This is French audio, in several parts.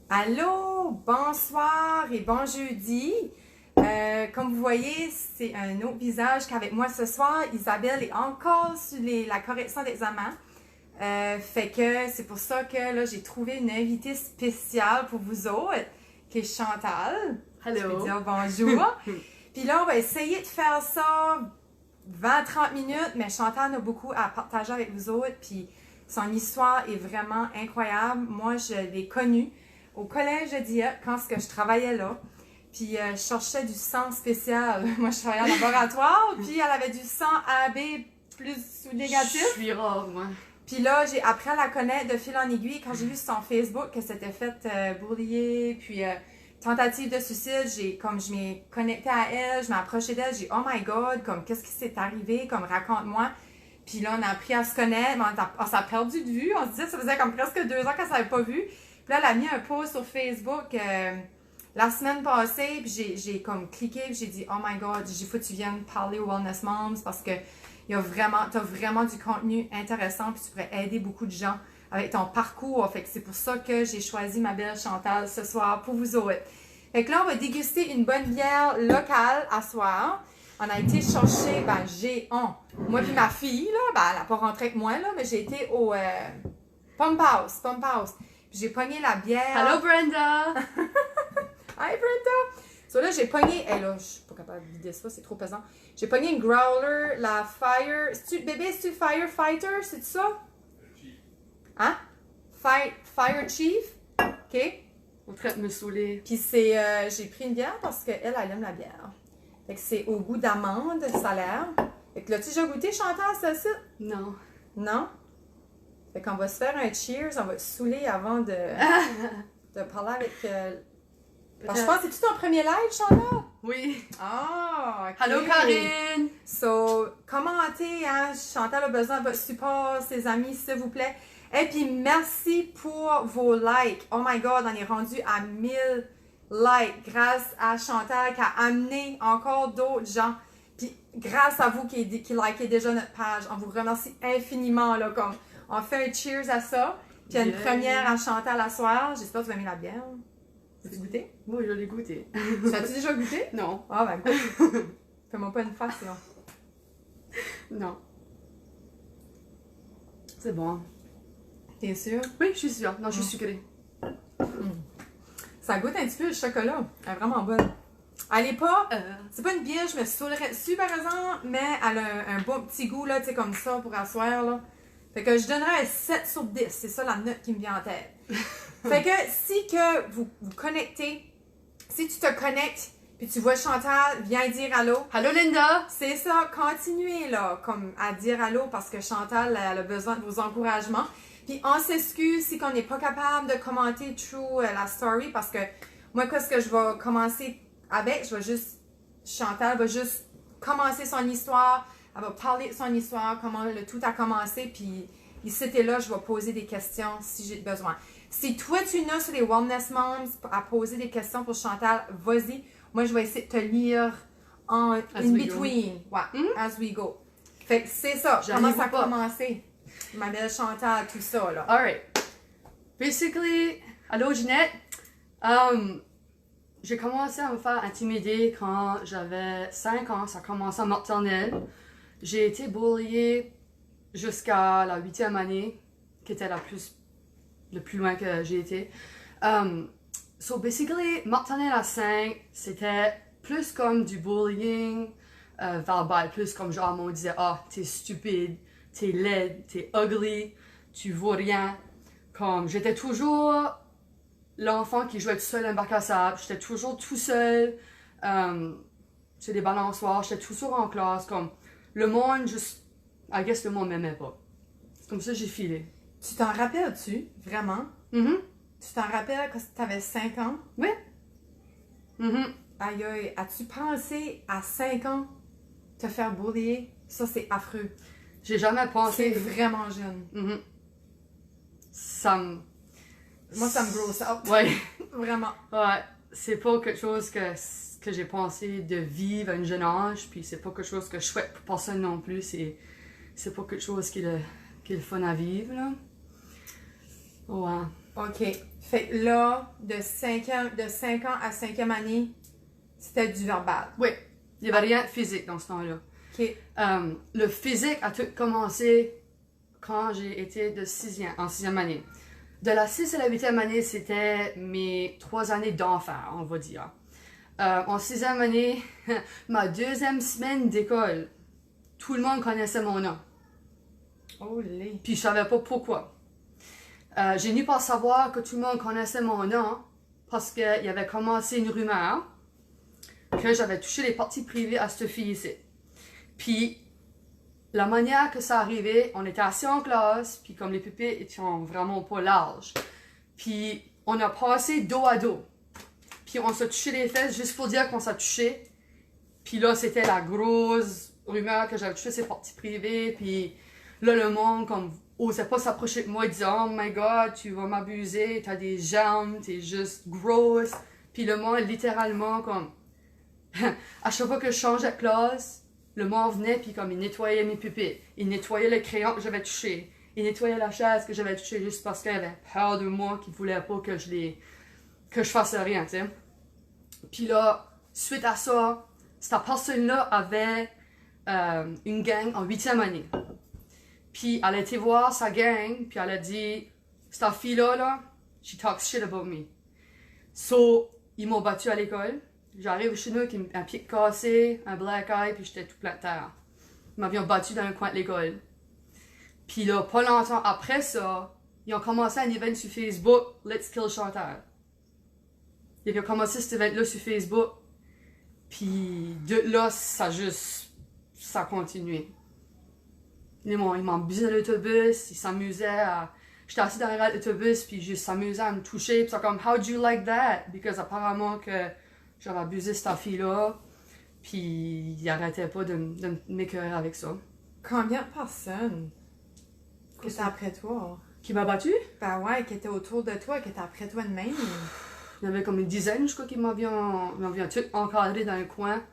Allô, bonsoir et bon jeudi. Comme vous voyez, c'est un autre visage qu'avec moi ce soir. Isabelle est encore sur la correction d'examen. Fait que c'est pour ça que là, j'ai trouvé une invitée spéciale pour vous autres, qui est Chantal. Hello. Je vais dire bonjour. Puis là, on va essayer de faire ça 20-30 minutes, mais Chantal a beaucoup à partager avec vous autres. Puis son histoire est vraiment incroyable. Moi, je l'ai connue au collège de Dieppe quand je travaillais là. Puis je cherchais du sang spécial. Moi, je travaillais en laboratoire, puis elle avait du sang AB plus ou négatif. Je suis rare, moi. Puis là, j'ai appris à la connaître de fil en aiguille quand j'ai vu sur son Facebook que c'était fait bullier, puis tentative de suicide. Je m'ai connectée à elle, je m'ai approchée d'elle, j'ai oh my god, comme qu'est-ce qui s'est arrivé, comme raconte-moi. Puis là, on a appris à se connaître, mais on s'est perdu de vue. On se disait, ça faisait comme presque 2 ans qu'elle ne s'avait pas vu. Puis là, elle a mis un post sur Facebook la semaine passée, puis j'ai comme cliqué, puis j'ai dit, oh my god, il faut que tu viennes parler aux Wellness Moms parce que t'as vraiment du contenu intéressant, puis tu pourrais aider beaucoup de gens avec ton parcours. Fait que c'est pour ça que j'ai choisi ma belle Chantal ce soir pour vous autres. Fait que là, on va déguster une bonne bière locale à soir. On a été chercher, moi puis ma fille, là, elle n'a pas rentré avec moi, là, mais j'ai été au Pump House. Puis j'ai pogné la bière. Hello, Brenda! Hi, Brenda! So là, j'ai pogné. Là, je suis pas capable de vider ça, c'est trop pesant. J'ai pogné une Growler, la Fire. Bébé, c'est-tu Firefighter? C'est ça? Hein? Fire Chief? OK. On traite de me saouler. Puis c'est. J'ai pris une bière parce qu'elle aime la bière. Fait que c'est au goût d'amande, ça a l'air. Fait que l'as-tu déjà goûté, Chantal, ça aussi? Non. Non? Fait qu'on va se faire un cheers, on va te saouler avant de parler avec. Je pense que c'est-tu ton premier live, Chantal? Oui. Ah, ok. Hello, Karine! So, commentez, hein, Chantal a besoin de votre support, ses amis, s'il vous plaît. Et puis, merci pour vos likes. Oh my God, on est rendu à 1000 likes grâce à Chantal qui a amené encore d'autres gens. Puis, grâce à vous qui likez déjà notre page, on vous remercie infiniment. Là, comme on fait un cheers à ça. Puis, une première à Chantal à soir. J'espère que tu vas aimer la bière. As-tu goûté? Oui, je l'ai goûté. Tu l'as-tu déjà goûté? Non. Ah, ben goûte. Fais-moi pas une face, là. Non. C'est bon. T'es sûre? Oui, je suis sûre. Non, je suis sucrée. Ça goûte un petit peu le chocolat. Elle est vraiment bonne. Elle est pas... C'est pas une bière, je me saoulerais dessus, par exemple, mais elle a un bon petit goût, là, tu sais, comme ça, pour asseoir, là. Fait que je donnerais un 7 sur 10. C'est ça la note qui me vient en tête. Fait que si que vous connectez, si tu te connectes, puis tu vois Chantal, viens dire allô. Hello, Linda! C'est ça, continuez là, comme à dire allô parce que Chantal, elle a besoin de vos encouragements. Puis on s'excuse si on n'est pas capable de commenter through la story parce que moi, qu'est-ce que je vais commencer avec? Chantal va juste commencer son histoire, elle va parler de son histoire, comment le tout a commencé, puis ici et là, je vais poser des questions si j'ai besoin. Si toi, tu n'as sur les Wellness Moms à poser des questions pour Chantal, vas-y. Moi, je vais essayer de te lire in between. Ouais, as we go. Fait que c'est ça. Comment ça a commencé? Ma belle Chantal, tout ça, là. Alright. Basically, allô, Ginette. J'ai commencé à me faire intimider quand j'avais 5 ans. Ça a commencé en maternelle. J'ai été bulliée jusqu'à la 8e année, qui était le plus loin que j'ai été. So basically, maternelle à 5, c'était plus comme du bullying verbal, plus comme genre on disait t'es stupide, t'es laide, t'es ugly, tu vaux rien. Comme j'étais toujours l'enfant qui jouait tout seul à un bac à sable, j'étais toujours tout seul sur des balançoires, j'étais toujours en classe, comme le monde I guess le monde m'aimait pas. C'est comme ça que j'ai filé. Tu t'en rappelles-tu, vraiment? Tu t'en rappelles quand tu avais 5 ans? Oui. Aïe aïe, as-tu pensé à 5 ans te faire bullier? Ça, c'est affreux. J'ai jamais pensé. C'est vraiment jeune. Moi, ça me grosse out. Ouais. Vraiment. Ouais. C'est pas quelque chose que j'ai pensé de vivre à un jeune âge, puis c'est pas quelque chose que je souhaite pour personne non plus. C'est pas quelque chose qui est le fun à vivre, là. Ouais. OK. Fait que là, de 5 ans à 5e année, c'était du verbal. Oui, il n'y avait rien de physique dans ce temps-là. OK. Le physique a tout commencé quand j'ai été en 6e année. De la 6 à la 8e année, c'était mes 3 années d'enfer, on va dire. En 6e année, ma 2e semaine d'école, tout le monde connaissait mon nom. Oh, les. Puis je savais pas pourquoi. J'ai nu par savoir que tout le monde connaissait mon nom parce qu'il y avait commencé une rumeur que j'avais touché les parties privées à cette fille ici. Puis la manière que ça arrivait, on était assis en classe, puis comme les pupitres étaient vraiment pas larges. Puis on a passé dos à dos. Puis on s'est touché les fesses juste pour dire qu'on s'est touché. Puis là, c'était la grosse rumeur que j'avais touché ses parties privées. Puis là, le monde, comme, osait pas s'approcher de moi et disait « Oh my God, tu vas m'abuser, t'as des jambes, t'es juste grosse. » Puis le monde, littéralement, comme, à chaque fois que je changeais de classe, le monde venait, puis comme, il nettoyait mes pupitres. Il nettoyait le crayon que j'avais touché. Il nettoyait la chaise que j'avais touchée juste parce qu'il avait peur de moi, qu'il voulait pas que je fasse rien, tu sais. Puis là, suite à ça, cette personne-là avait une gang en 8e année. Puis elle a été voir sa gang, puis elle a dit, cette fille-là, she talks shit about me. So, ils m'ont battu à l'école. J'arrive chez nous avec un pied cassé, un black eye, puis j'étais tout plein de terre. Ils m'avaient battu dans un coin de l'école. Puis là, pas longtemps après ça, ils ont commencé un event sur Facebook, Let's Kill Chantal. Ils ont commencé cet event-là sur Facebook. Puis de là, ça a continué. Ils m'ont abusé dans l'autobus, ils s'amusaient à... J'étais assis derrière l'autobus, puis ils s'amusaient à me toucher. Puis c'est comme, how'd you like that? Because apparemment que j'avais abusé cette fille-là. Puis ils arrêtaient pas de m'écœurer avec ça. Combien de personnes qui étaient après toi? Qui m'a battu? Ben ouais, qui étaient autour de toi, qui étaient après toi de même. Il y avait comme une dizaine, je crois, qui m'avaient tout encadré dans un coin.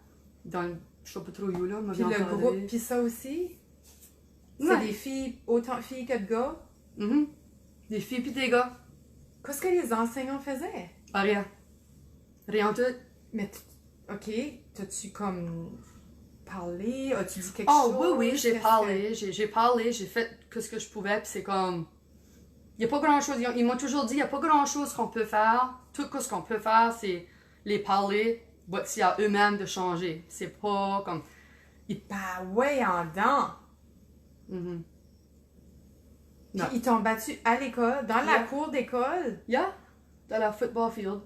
Je sais pas trop où, là. Puis le groupe, puis ça aussi? C'est Ouais. des filles, autant de filles que de gars? Mm-hmm. Des filles pis des gars. Qu'est-ce que les enseignants faisaient? Rien. Rien tout. Mais, ok, t'as-tu comme parlé? As-tu dit quelque Oh chose? oui, j'ai Qu'est-ce parlé. J'ai parlé, j'ai fait ce que je pouvais, pis c'est comme... Il n'y a pas grand-chose. Ils m'ont toujours dit, il n'y a pas grand-chose qu'on peut faire. Tout ce qu'on peut faire, c'est les parler, c'est à eux-mêmes de changer. C'est pas comme... Ben ouais, en dedans. Mm-hmm. Puis Non. ils t'ont battu à l'école, dans la Yeah. cour d'école. Yeah, dans la football field.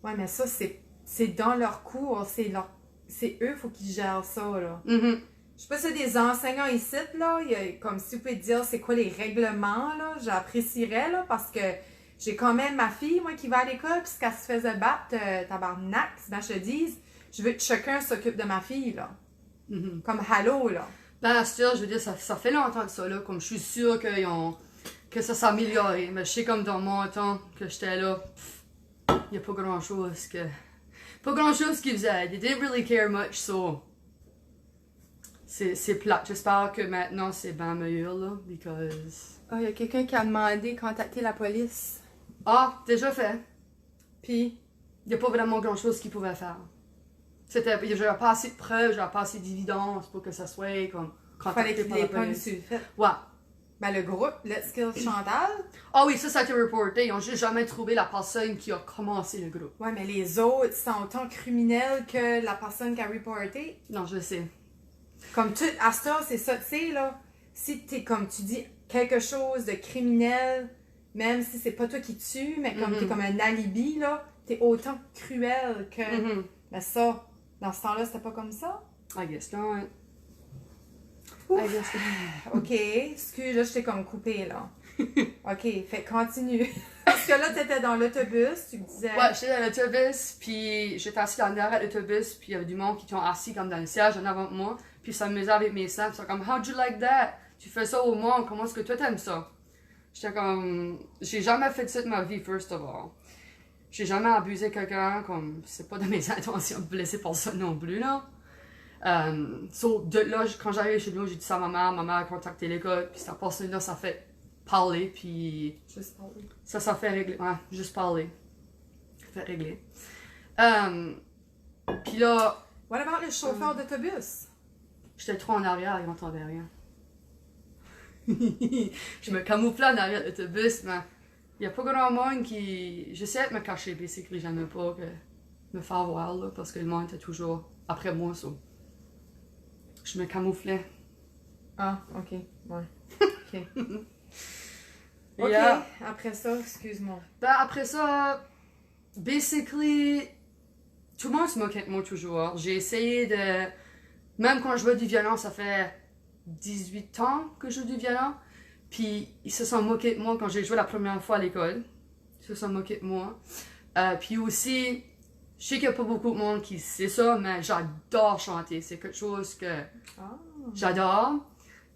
Ouais, mais ça, c'est dans leur cours. C'est eux, faut qu'ils gèrent ça, là. Mm-hmm. Je sais pas si y a des enseignants ici, là. Comme si vous pouvez dire c'est quoi les règlements, là. J'apprécierais, là, parce que j'ai quand même ma fille, moi, qui va à l'école, puis qu'elle se faisait battre, tabarnak, ben, je te dise, je veux que chacun s'occupe de ma fille, là. Mm-hmm. Comme Halo, là. Ben, sûr, je veux dire, ça fait longtemps de ça, là. Comme je suis sûre que ça s'est amélioré. Mais je sais comme dans mon temps que j'étais là, il n'y a pas grand-chose qu'ils faisaient. They didn't really care much, so... C'est plate. J'espère que maintenant, c'est bien meilleur, là, because... Ah, il y a quelqu'un qui a demandé de contacter la police. Ah, déjà fait. Puis, Il n'y a pas vraiment grand-chose qu'ils pouvaient faire. J'avais pas assez de preuves, j'avais pas assez d'évidence pour que ça soit comme... fallait contacté qu'il par la les pogne police. sur le fait. Ouais. Ben, le groupe, Let's Kill Chantal. Ah oui, ça a été reporté. Ils ont juste jamais trouvé la personne qui a commencé le groupe. Ouais, mais les autres sont autant criminels que la personne qui a reporté. Non, je sais. Comme tout, à ce temps, c'est ça, tu sais, là. Si t'es, comme tu dis, quelque chose de criminel, même si c'est pas toi qui tue, mais comme t'es comme un alibi, là, t'es autant cruel que... Mm-hmm. Mais ça, dans ce temps-là, c'était pas comme ça. I guess not. Ouf. I guess not. OK, excuse, là, je t'ai comme coupé, là. OK, fait continue. Parce que là, t'étais dans l'autobus, tu me disais... Ouais, j'étais dans l'autobus, puis j'étais assis dans l'arrière de l'autobus, puis il y avait du monde qui étaient assis comme dans le siège en avant de moi, puis ça s'amusait avec mes seins, puis c'est comme, how'd you like that? Tu fais ça au monde, comment est-ce que toi t'aimes ça? J'étais comme, j'ai jamais fait ça de ma vie, first of all. J'ai jamais abusé quelqu'un, comme, c'est pas de mes intentions de blesser personne non plus, là. So, de là, quand j'arrive chez nous, j'ai dit ça à ma mère a contacté l'école, puis cette personne-là, ça fait parler, puis Juste parler. ça fait régler. Ouais, juste parler. Ça fait régler. Puis là, What about le chauffeur d'autobus? j'étais trop en arrière, il m'entendait rien. Je me camouflais en arrière de l'autobus, mais il n'y a pas grand monde qui... J'essayais de me cacher, basically, j'aimais pas me faire voir, là, parce que le monde était toujours après moi, ça. Je me camouflais. Ah, ok. Ouais. Ok. Ok, Yeah. après ça, excuse-moi. Ben, après ça, basically, tout le monde se moquait de moi toujours. J'ai essayé de... Même quand je jouais du violon, ça fait 18 ans que je joue du violon. Puis ils se sont moqués de moi quand j'ai joué la première fois à l'école. Ils se sont moqués de moi. Puis aussi, je sais qu'il n'y a pas beaucoup de monde qui sait ça, mais j'adore chanter. C'est quelque chose que j'adore.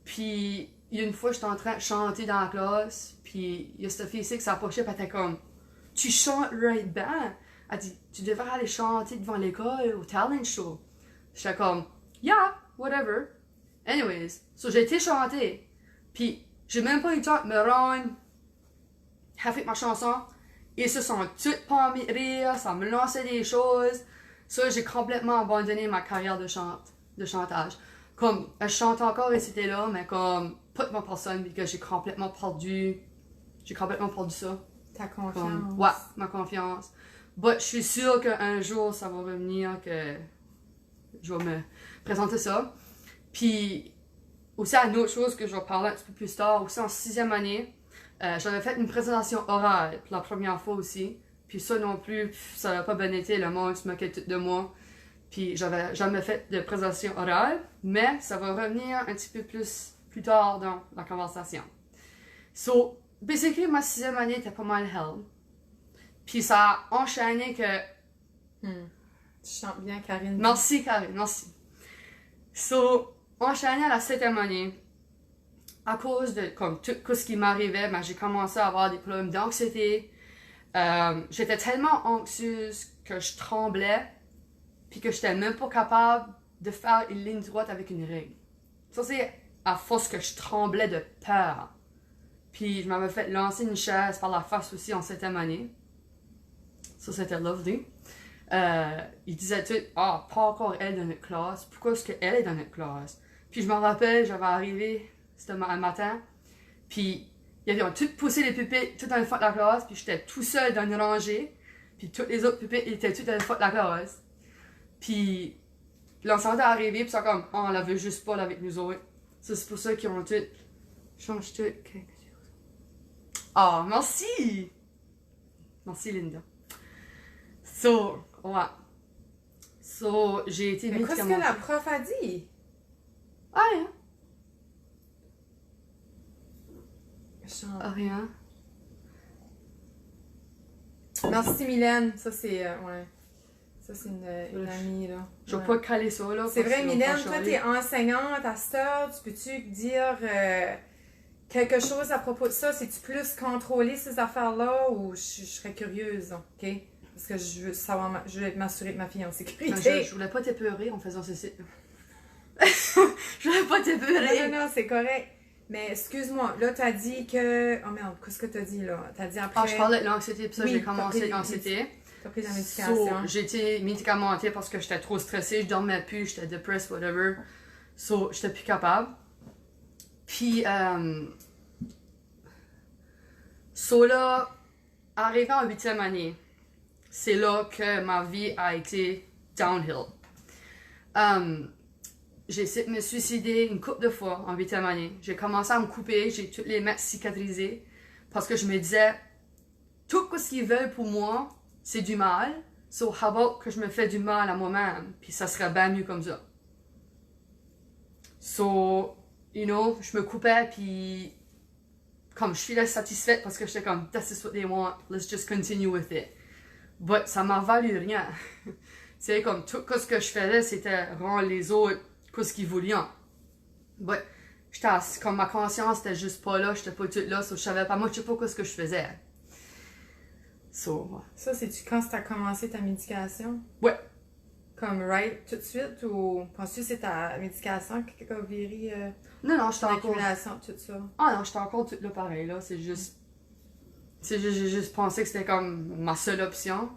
Puis il y a une fois, j'étais en train de chanter dans la classe. Puis il y a cette fille ici qui s'approchait, puis elle était comme, tu chantes right bien. Elle dit, tu devrais aller chanter devant l'école au talent show. J'étais comme, yeah, whatever. Anyways, so j'ai été chanter. Puis j'ai même pas eu le temps de me rendre avec ma chanson. Ils se sont tous pas mis de rire, ça me lançait des choses. Ça, j'ai complètement abandonné ma carrière de chantage. Comme, je chante encore et c'était là, mais comme, pas de ma personne, parce que j'ai complètement perdu ça. Ta confiance. Comme, ouais, ma confiance. But je suis sûre qu'un jour, ça va revenir, que je vais me présenter ça. Puis, aussi, une autre chose que je vais parler un petit peu plus tard, aussi en 6e année, j'avais fait une présentation orale pour la première fois aussi. Puis ça non plus, ça n'a pas bien été, le monde se moquait tout de moi. Puis j'avais jamais fait de présentation orale, mais ça va revenir un petit peu plus tard dans la conversation. So, basically, ma 6e année était pas mal hell. Puis ça a enchaîné que... Tu chantes bien, Karine. Merci, Karine, merci. So, enchaîné à la 7e année, à cause de comme tout ce qui m'arrivait, ben, j'ai commencé à avoir des problèmes d'anxiété. J'étais tellement anxieuse que je tremblais, puis que j'étais même pas capable de faire une ligne droite avec une règle. Ça, c'est à force que je tremblais de peur. Puis je m'avais fait lancer une chaise par la face aussi en 7e année. Ça, c'était lovely. Il disait tout, pas encore elle dans notre classe. Pourquoi est-ce qu'elle est dans notre classe? Puis je me rappelle, j'avais arrivé, c'était un matin, puis ils avaient tout poussé les pupitres tout dans le fond de la classe, puis j'étais tout seul dans une rangée, puis tous les autres pupitres étaient tout dans le fond de la classe. Puis l'ensemble est arrivé, puis c'est comme, on la veut juste pas là avec nous autres. Ça, c'est pour ça qu'ils ont tout. Change tout. Ah, merci! Merci, Linda. So, ouais. So, j'ai été Mais qu'est-ce que la prof a dit? Rien. Chante. Rien. Merci, Mylène. Ça, c'est... ouais. Ça, c'est une amie, là. Je vais Ouais. pas caler ça, là. C'est parce vrai, qu'ils vont Mylène, pas toi, chialer. t'es enseignante à cette heure. Tu peux-tu dire quelque chose à propos de ça? C'est-tu plus contrôler ces affaires-là ou je serais curieuse, OK? Parce que je veux savoir, je veux m'assurer de ma fille en sécurité. Je voulais pas t'épeurer en faisant ceci. Je voulais pas t'épeurer. Non, c'est correct. Mais excuse-moi, là, t'as dit que... Oh merde, qu'est-ce que t'as dit, là? T'as dit après... Ah, je parlais de l'anxiété, puis ça, Oui, j'ai t'as commencé pris- l'anxiété. T'as pris la médication. So, j'ai été médicamentée parce que j'étais trop stressée, je dormais plus, j'étais depressed, whatever. So, j'étais plus capable. Puis, so là, arrivé en 8e année, c'est là que ma vie a été downhill. J'ai essayé de me suicider une couple de fois en 8e année. J'ai commencé à me couper, j'ai toutes les mains cicatrisées parce que je me disais, tout ce qu'ils veulent pour moi, c'est du mal. So, how about que je me fais du mal à moi-même, puis ça serait bien mieux comme ça. So, you know, je me coupais, puis comme je suis là satisfaite parce que j'étais comme, this is what they want, let's just continue with it. But ça m'a valu rien. C'est comme tout ce que je faisais, c'était rendre les autres ce qu'ils voulaient. But comme ma conscience était juste pas là, j'étais pas toute là, so je savais pas, moi je sais pas ce que je faisais. So, ouais. Ça, c'est-tu quand t'as commencé ta médication? Ouais. comme right tout de suite ou penses-tu que c'est ta médication qui a viré Non, j'étais encore... l'accumulation, tout ça? Ah non, j'étais encore tout là pareil, là. C'est juste... j'ai juste pensé que c'était comme ma seule option.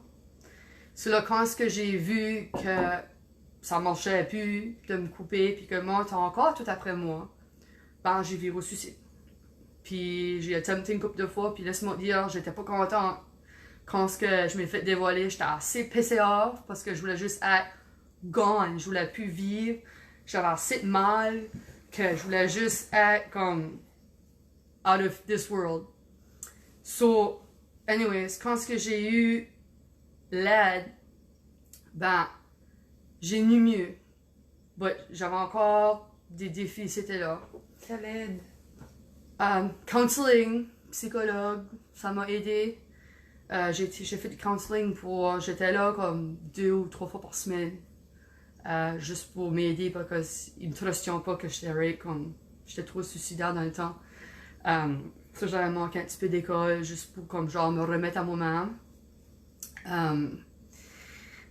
C'est là quand est-ce que j'ai vu que ça marchait plus de me couper puis que le monde était encore tout après moi, ben j'ai viré au suicide. Puis j'ai attempté une couple de fois, puis laisse-moi dire, j'étais pas contente. Quand ce que je m'ai fait dévoiler, j'étais assez pissée off parce que je voulais juste être gone, je voulais plus vivre. J'avais assez de mal que je voulais juste être comme out of this world. So, anyways, quand ce que j'ai eu l'aide, ben, j'ai nu mieux. But j'avais encore des défis, c'était là. Quelle aide? Counseling, psychologue, ça m'a aidé. J'ai fait du counseling j'étais là comme 2 ou 3 fois par semaine. Juste pour m'aider parce qu'ils me trustaient pas que j'étais rape, comme j'étais trop suicidaire dans le temps. Ça, j'avais manqué un petit peu d'école juste pour comme genre me remettre à moi-même.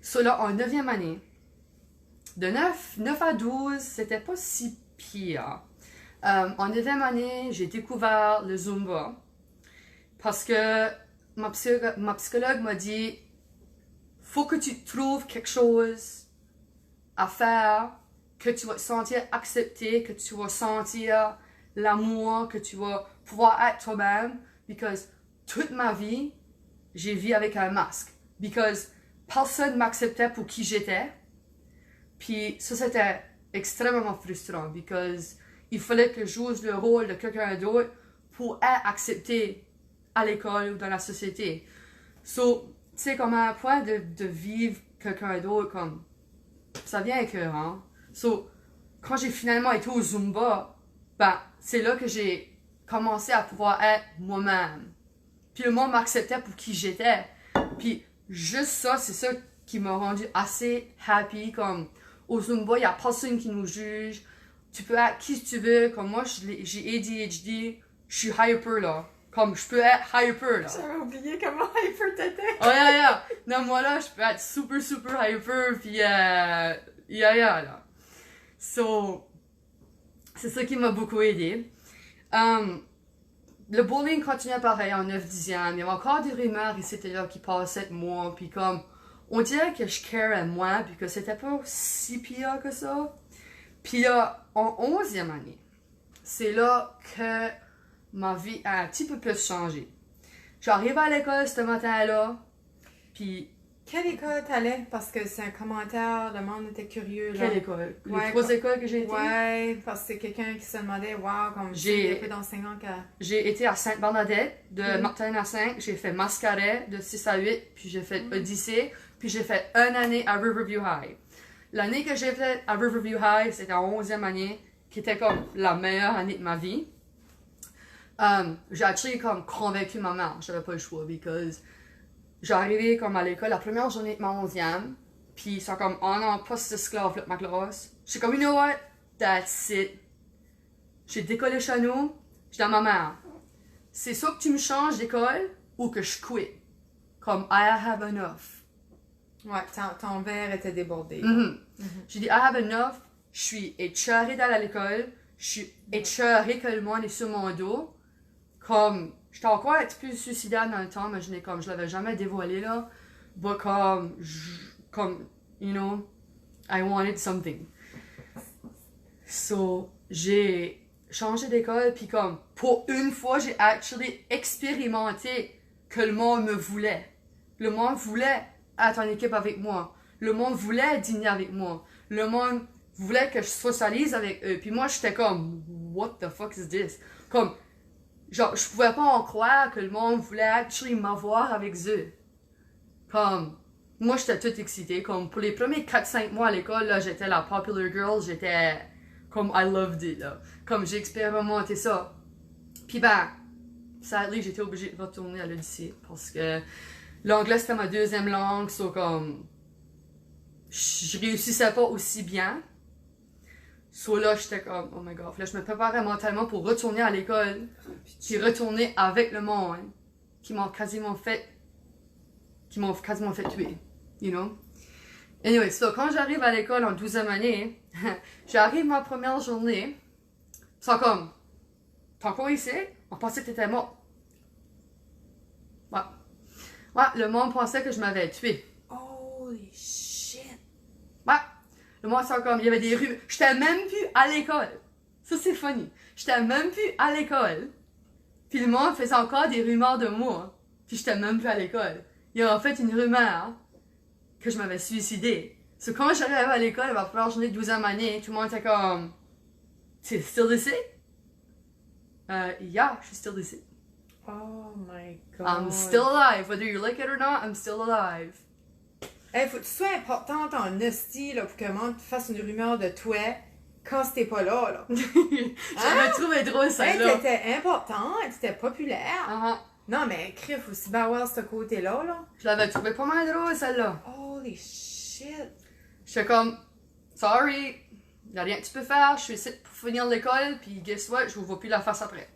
Ça là, en 9e année, de 9 à 12, c'était pas si pire. En 9e année, j'ai découvert le Zumba parce que ma psychologue m'a dit faut que tu trouves quelque chose à faire, que tu vas te sentir accepté, que tu vas sentir l'amour, que tu vas pouvoir être toi-même. Because toute ma vie, j'ai vécu avec un masque. Because personne m'acceptait pour qui j'étais. Puis ça, c'était extrêmement frustrant. Because il fallait que je joue le rôle de quelqu'un d'autre pour être accepté à l'école ou dans la société. So, tu sais, comme à un point de vivre quelqu'un d'autre, comme ça vient écœurant. So, quand j'ai finalement été au Zumba, ben, c'est là que j'ai commencé à pouvoir être moi-même. Puis le monde m'acceptait pour qui j'étais. Puis juste ça, c'est ça qui m'a rendu assez happy. Comme au Zumba, il n'y a personne qui nous juge. Tu peux être qui tu veux. Comme moi, j'ai ADHD. Je suis hyper là. Comme je peux être hyper là. J'avais oublié comment hyper t'étais. Oh yeah. Non, moi là, je peux être super hyper. Puis là. So, c'est ça qui m'a beaucoup aidé. Le bullying continuait pareil en 9-10 ans. Il y avait encore des rumeurs ici et là qui passaient de moi. Puis comme, on dirait que je carais moins. Puis que c'était pas si pire que ça. Puis là, en 11e année, c'est là que ma vie a un petit peu plus changé. J'arrive à l'école ce matin-là. Puis... Quelle école t'allais? Parce que c'est un commentaire, le monde était curieux. Là. Quelle école? Les 3 écoles que j'ai été? Ouais, parce que c'est quelqu'un qui se demandait, wow, comme il y a peu d'enseignants qui... J'ai été à Sainte-Bernadette, de Martin à 5, j'ai fait Mascaret de 6 à 8, puis j'ai fait Odyssée, puis j'ai fait 1 année à Riverview High. L'année que j'ai fait à Riverview High, c'était en 11e année, qui était comme la meilleure année de ma vie. J'ai actually comme convaincu ma mère, j'avais pas le choix, because j'arrivais comme à l'école la première journée de ma 11e, puis ils sont comme, oh non, pas cet esclave là, ma classe. J'étais comme, you know what, that's it. J'ai décollé chez nous, j'ai dit à ma mère, c'est soit que tu me changes d'école ou que je quitte. Comme, I have enough. Ouais, ton verre était débordé. J'ai dit, I have enough, je suis écœurée d'aller à l'école, je suis écœurée que le monde est sur mon dos. Comme, j'étais encore un petit peu suicidaire dans le temps, mais je l'avais jamais dévoilé là. Mais comme, you know, I wanted something. So, j'ai changé d'école, puis comme, pour une fois, j'ai actually expérimenté que le monde me voulait. Le monde voulait être en équipe avec moi. Le monde voulait dîner avec moi. Le monde voulait que je socialise avec eux. Puis moi, j'étais comme, what the fuck is this? Comme, genre, je pouvais pas en croire que le monde voulait actually m'avoir avec eux. Comme, moi, j'étais toute excitée. Comme, pour les premiers 4-5 mois à l'école, là, j'étais la popular girl. J'étais comme, I loved it, là. Comme, j'ai expérimenté ça. Puis ben, sadly, j'étais obligée de retourner à l'Odyssée. Parce que l'anglais, c'était ma 2e langue. So, comme, je réussissais pas aussi bien. So là, j'étais comme, oh my god. Là, je me préparais mentalement pour retourner à l'école. Puis retourner avec le monde qui m'ont quasiment fait tuer. You know? Anyway, so quand j'arrive à l'école en 12e année, j'arrive ma première journée, c'est comme, t'es encore ici? On pensait que t'étais mort. Ouais. Ouais, le monde pensait que je m'avais tué. Holy shit! Ouais. Le monde, c'est comme, il y avait des rumeurs. J'étais même plus à l'école. Ça, c'est funny. J'étais même plus à l'école. Puis le monde faisait encore des rumeurs de moi. Puis j'étais même plus à l'école. Il y a en fait une rumeur que je m'avais suicidé. So, quand j'arrive à l'école, ma première journée de 12e année, tout le monde était comme, t'es still ici? Yeah, je suis still ici. Oh my god. I'm still alive. Whether you like it or not, I'm still alive. Hey, faut que tu sois importante en hostie, là, pour que le monde fasse une rumeur de toi quand c'était pas là, là. J'avais trouvé drôle, Hey, celle-là. t'étais importante, t'étais populaire. Uh-huh. Non, mais crif aussi, ben ouais, ce côté-là, là. Je l'avais trouvé pas mal drôle, celle-là. Holy shit. J'étais comme, sorry, y'a rien que tu peux faire, je suis ici pour finir l'école, puis guess what, je vous vois plus la face après.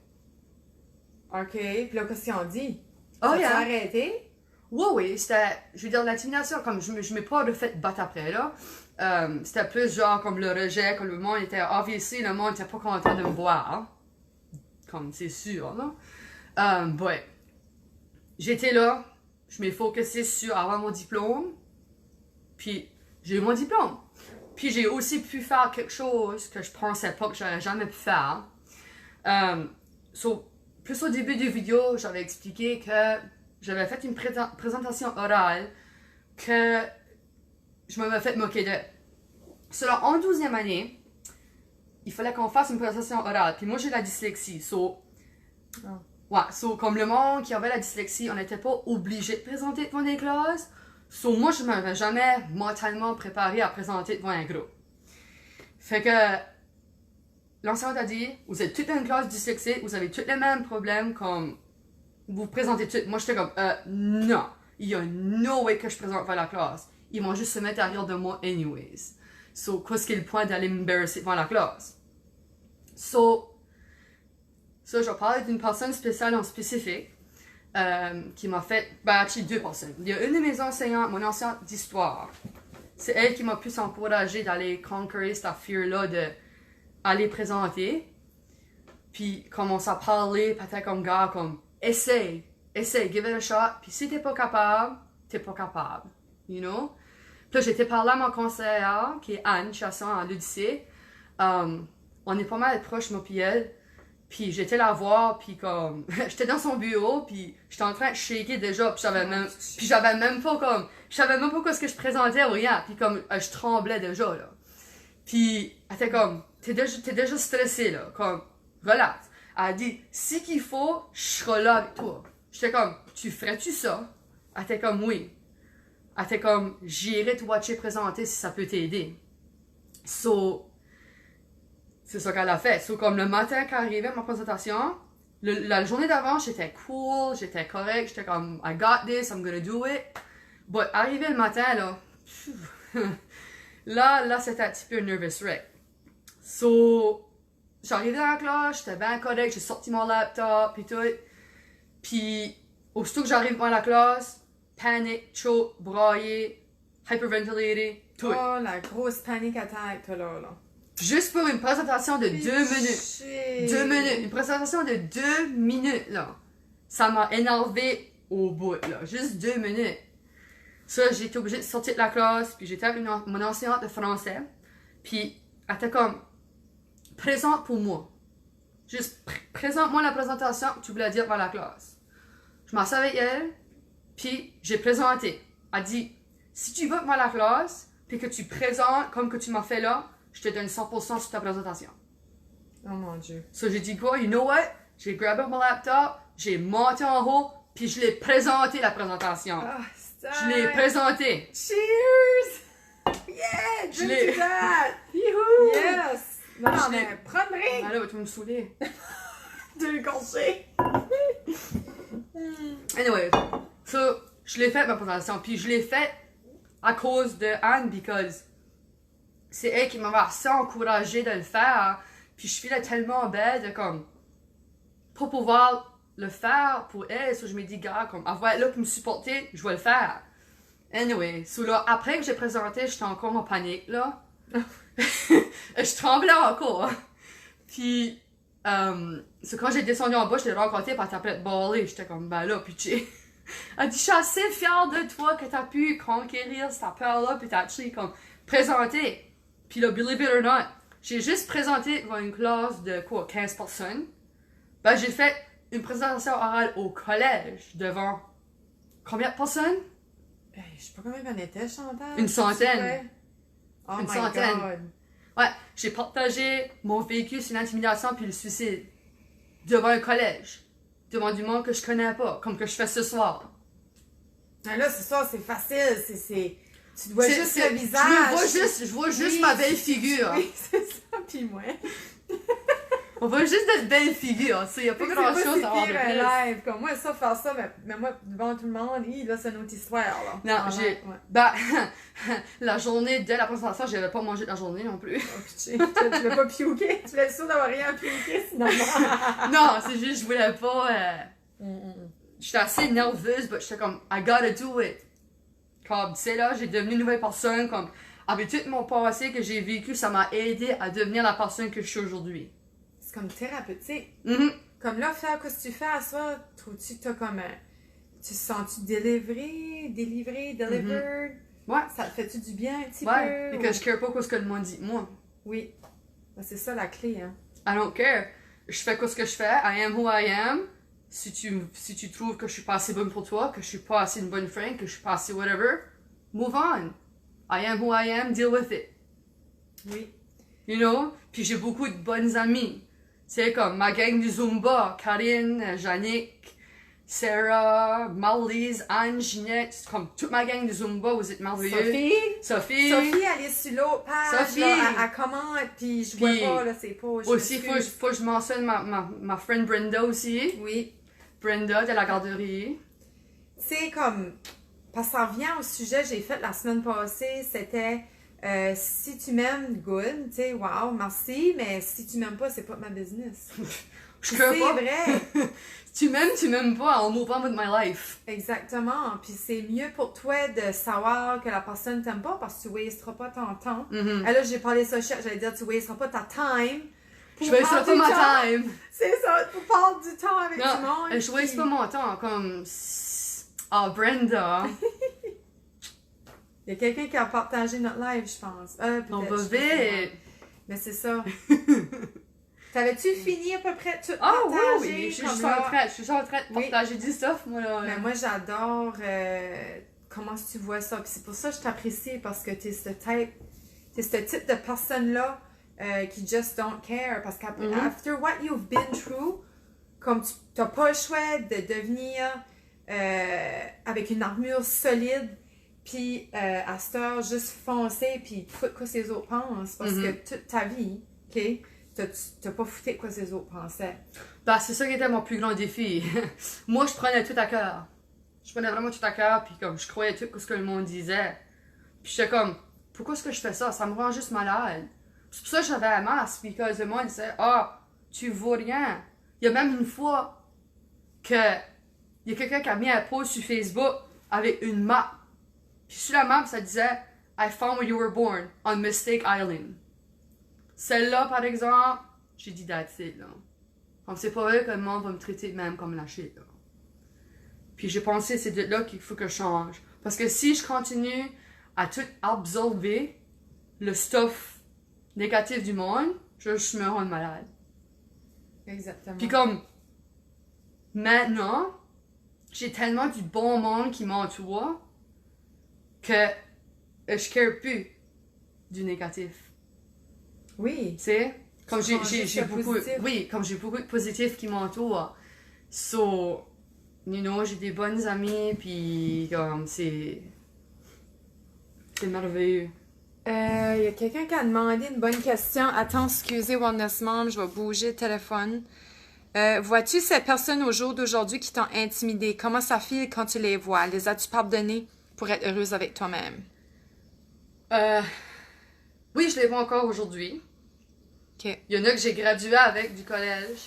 OK, puis là, qu'est-ce qu'ils ont dit? Oh, Ça t'a yeah. arrêté? Oui, c'était, je veux dire, l'intimidation, comme je m'ai pas refait battre après, là. C'était plus genre comme le rejet, comme le monde était, obviously, le monde était pas content de me voir. Hein. Comme, c'est sûr, là. Ouais. J'étais là, je m'ai focusé sur avoir mon diplôme, puis j'ai eu mon diplôme. Puis j'ai aussi pu faire quelque chose que je pensais pas que j'aurais jamais pu faire. Plus au début du vidéo, j'avais expliqué que j'avais fait une présentation orale que je m'avais fait moquer de. Cela en 12e année, il fallait qu'on fasse une présentation orale. Puis moi, j'ai la dyslexie. Ouais, comme le monde qui avait la dyslexie, on n'était pas obligé de présenter devant des classes. Moi, je ne m'avais jamais mentalement préparé à présenter devant un groupe. Fait que l'enseignante a dit, vous êtes toutes une classe dyslexique, vous avez tous les mêmes problèmes, comme vous présentez toutes. Moi, j'étais comme, non, il y a no way que je présente devant la classe. Ils vont juste se mettre à rire de moi anyways. Qu'est-ce qui est le point d'aller m'embarrasser devant la classe? Je vais parler d'une personne spéciale en spécifique qui m'a fait, actually deux personnes. Il y a une de mes enseignantes, mon enseignante d'histoire. C'est elle qui m'a plus encouragé d'aller conquérir cette fear-là d'aller présenter. Puis commencer à parler, peut-être comme gars, comme essaye, give it a shot. Puis si t'es pas capable, you know? Puis là, j'étais parlé à mon conseillère, qui est Anne Chasson à l'Odyssée. On est pas mal proches, moi puis elle. Puis j'étais la voir, puis comme, j'étais dans son bureau, puis j'étais en train de shaker déjà, puis j'avais même pas je savais même pas quoi ce que je présentais ou rien, puis comme, je tremblais déjà, là. Puis, elle était comme, t'es déjà stressé, là, comme, relax. Elle a dit, si qu'il faut, je serai là avec toi. J'étais comme, tu ferais-tu ça? Elle était comme, oui. Elle était comme, j'irai te watcher présenter si ça peut t'aider. C'est ça qu'elle a fait. Comme le matin quand arrivait ma présentation, la journée d'avant, j'étais cool, j'étais correct, j'étais comme, I got this, I'm gonna do it. But arrivé le matin, là, c'était un petit peu nervous wreck. J'arrivais dans la classe, j'étais bien correct, j'ai sorti mon laptop et tout. Puis, aussitôt que j'arrive dans la classe, panique, choke, brailler, hyperventilating, tout. Oh, la grosse panique attaque, toi, là. Juste pour une présentation de 2 minutes. Shit. 2 minutes. Une présentation de 2 minutes, là. Ça m'a énervé au bout, là. Juste 2 minutes. J'ai été obligée de sortir de la classe, puis j'étais avec mon enseignante de français. Puis, elle était comme, présente pour moi. Juste, présente-moi la présentation que tu voulais dire dans la classe. Je m'en savais avec elle, puis j'ai présenté. Elle dit, si tu vas devant la classe, puis que tu présentes comme que tu m'as fait là, je te donne 100% sur ta présentation. Oh mon Dieu. J'ai dit quoi? You know what? J'ai grabé mon laptop, j'ai monté en haut, puis je l'ai présenté la présentation. Ah, stop. Je l'ai présenté. Cheers! Yeah! Je Drink l'ai- to that! Youhou! Yes! Non, Je l'ai- mais prends le drink! Ah là, tu vas me saouler. Deux gorgées! Anyway, je l'ai fait ma présentation, puis je l'ai fait à cause de Anne, because c'est elle qui m'avait assez encouragé de le faire, puis je filais tellement bête de comme, pour pouvoir le faire pour elle, je me dis, gars, comme, elle va être là pour me supporter, je vais le faire. Anyway, so là, après que j'ai présenté, j'étais encore en panique, là. Je tremblais encore. Puis, c'est quand j'ai descendu en bas, je l'ai rencontrée, puis elle t'appelait de baller. J'étais comme, ben là, pitché. Elle dit, je suis assez fière de toi que t'as pu conquérir cette peur-là, puis t'as actually comme présenté. Puis là, believe it or not, j'ai juste présenté devant une classe de quoi, 15 personnes. Ben, j'ai fait une présentation orale au collège devant combien de personnes? Je sais pas combien on était, Chantal. Une centaine. Oh Une my centaine. God. Ouais, j'ai partagé mon vécu sur l'intimidation puis le suicide devant un collège, devant du monde que je connais pas, comme que je fais ce soir. Ah, là, c'est ça, c'est facile, tu vois juste le visage. Je vois juste ma belle figure. Oui, c'est ça, puis moi. On voit juste notre belle figure, tu sais, y a pas grand chose à voir de plus. Live. Comme moi, ça, faire ça, mais moi, devant tout le monde, là, c'est une autre histoire, là. Non, ouais. Bah, la journée de la présentation, j'avais pas mangé de la journée non plus. Oh, tu voulais pas piouquer? Tu voulais être sûr d'avoir rien à piouquer, sinon. Non, c'est juste, je voulais pas. J'étais assez nerveuse, mais j'étais comme, I gotta do it. Comme, tu sais, là, j'ai devenu une nouvelle personne, comme, avec tout mon passé que j'ai vécu, ça m'a aidé à devenir la personne que je suis aujourd'hui. C'est comme thérapeutique. Mm-hmm. Comme là, faire ce que tu fais à soi, trouves-tu que t'as comme. Tu te sens-tu delivered? Mm-hmm. Ouais. Ça te fait-tu du bien un petit Ouais, peu? et que je care pas ce que le monde dit de moi. Oui. Ben, c'est ça la clé, hein. I don't care. Je fais ce que je fais. I am who I am. Si tu trouves que je suis pas assez bonne pour toi, que je suis pas assez une bonne friend, que je suis pas assez whatever, move on. I am who I am, deal with it. Oui. You know? Puis j'ai beaucoup de bonnes amies. Tu sais, comme ma gang du Zumba, Karine, Yannick, Sarah, Marlise, Anne, Ginette, comme toute ma gang du Zumba, vous êtes merveilleux. Sophie, elle est sur l'autre page, Sophie. là, elle commente, puis je vois pas, là, c'est pas... Aussi, faut que je mentionne ma friend Brenda aussi. Oui. Brenda de la garderie. C'est comme... Parce que ça revient au sujet que j'ai fait la semaine passée, c'était... si tu m'aimes, good, tu sais, wow, merci, mais si tu m'aimes pas, c'est pas ma business. Je crois pas. C'est vrai. Tu m'aimes pas, I'll move on with my life. Exactement. Puis c'est mieux pour toi de savoir que la personne t'aime pas parce que tu wasteras pas ton temps. Mm-hmm. Et là, j'ai parlé ça, j'allais dire, tu wasteras pas ta time. Je wasterai pas ma time. C'est ça, pour parler du temps avec Non, du monde. je waste pas mon temps, comme... Ah, Brenda. Il y a quelqu'un qui a partagé notre live, je pense. On va vite. Mais c'est ça. T'avais-tu fini à peu près tout Ah partager? oui, je suis juste en train de partager du stuff, moi, là. Mais moi, j'adore comment tu vois ça. Puis c'est pour ça que je t'apprécie, parce que t'es ce type de personne-là qui just don't care. Parce qu'après, after what you've been through, comme tu n'as pas le choix de devenir avec une armure solide, puis à cette heure, juste foncer, puis foutre quoi ces autres pensent. Parce que toute ta vie, OK, t'as pas foutu quoi ces autres pensaient. Bah, c'est ça qui était mon plus grand défi. Moi, je prenais tout à cœur. Je prenais vraiment tout à cœur, puis comme je croyais tout ce que le monde disait. Puis j'étais comme, pourquoi est-ce que je fais ça? Ça me rend juste malade. C'est pour ça que j'avais un masque, puis que le monde disait, ah, tu vaux rien. Il y a même une fois que il y a quelqu'un qui a mis un post sur Facebook avec une map. Puis sur la map, ça disait, I found where you were born, on Mistake Island. Celle-là, par exemple, j'ai dit that's it, là. Comme c'est pas vrai que le monde va me traiter même comme la shit, là. Puis j'ai pensé, c'est de là qu'il faut que je change. Parce que si je continue à tout absorber le stuff négatif du monde, je me rends malade. Exactement. Puis comme, maintenant, j'ai tellement du bon monde qui m'entoure que je care plus du négatif. Oui. Tu sais, comme j'ai beaucoup, positif. oui, comme j'ai beaucoup de positifs qui m'entourent. So, you know, j'ai des bonnes amies, puis comme c'est merveilleux. Il y a quelqu'un qui a demandé une bonne question. Attends, excusez Wellness Mom, je vais bouger le téléphone. Vois-tu ces personnes au jour d'aujourd'hui qui t'ont intimidé? Comment ça file quand tu les vois? Les as-tu pardonnées pour être heureuse avec toi-même? Oui, je les vois encore aujourd'hui. OK. Il y en a que j'ai gradué avec du collège.